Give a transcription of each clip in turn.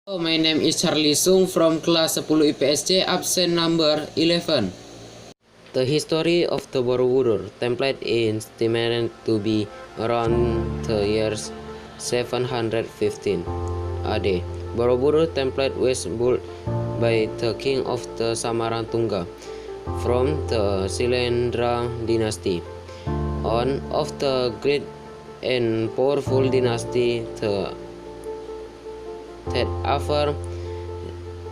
Hello, my name is Charlie Sung from class 10 IPSC, absent number 11. The history of the Borobudur template is estimated to be around the years 715 AD. Borobudur template was built by the king of the Samarantunga from the Silendra dynasty. One of the great and powerful dynasty that ever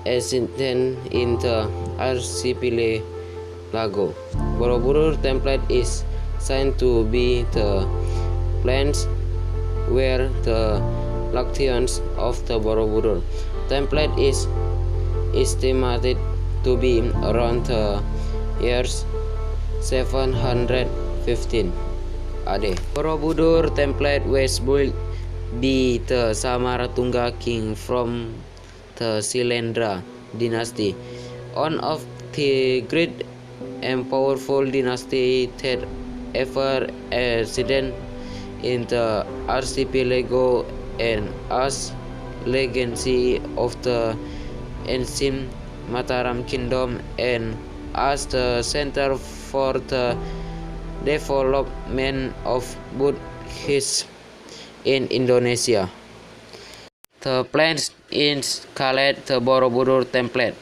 existed in the archipelago. Borobudur template is said to be the place where the locations of the Borobudur template is estimated to be around the years 715 AD. Borobudur template was built by the Samarantunga king from the Silendra dynasty, one of the great and powerful dynasty that ever existed in the archipelago, and as legacy of the ancient Mataram kingdom and as the center for the development of Buddhism in Indonesia. The plan is called the Borobudur template.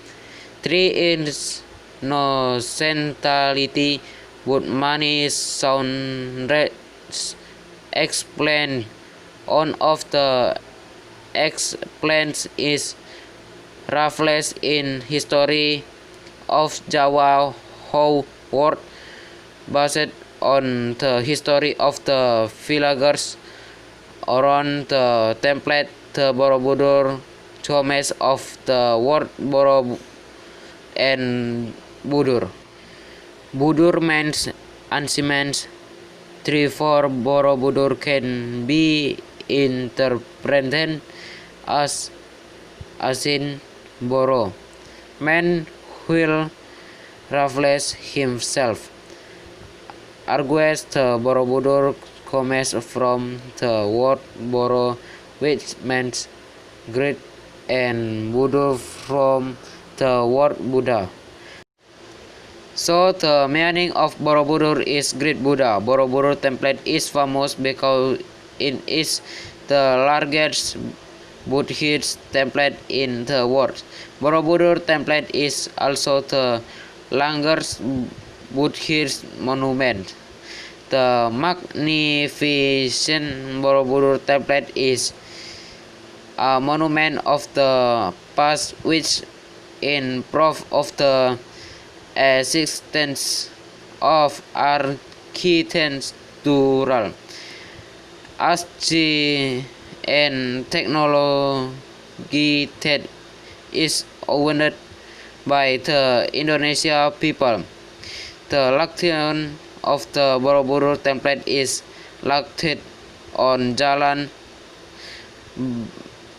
3 is no centrality, but many sounds explain. One of the explains is reflects in history of Jawa how word based on the history of the villagers around the template. The Borobudur domains of the word Boro and Budur. Budur means ancient. Therefore, Borobudur can be interpreted as ancient Boro, man will reflect himself. Argues the Borobudur comes from the word Boro, which means great, and Budur from the word Buddha. So the meaning of Borobudur is Great Buddha. Borobudur template is famous because it is the largest Buddhist template in the world. Borobudur template is also the longest Buddhist monument. The magnificent Borobudur template is a monument of the past, which in proof of the existence of architectural, arts and technology that is owned by the Indonesia people. The location of the Borobudur template is located on Jalan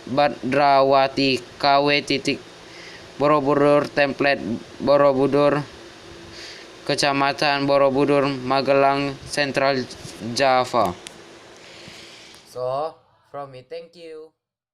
Badrawati KW Borobudur template Borobudur, Kecamatan Borobudur, Magelang, Central Java. So from me, thank you.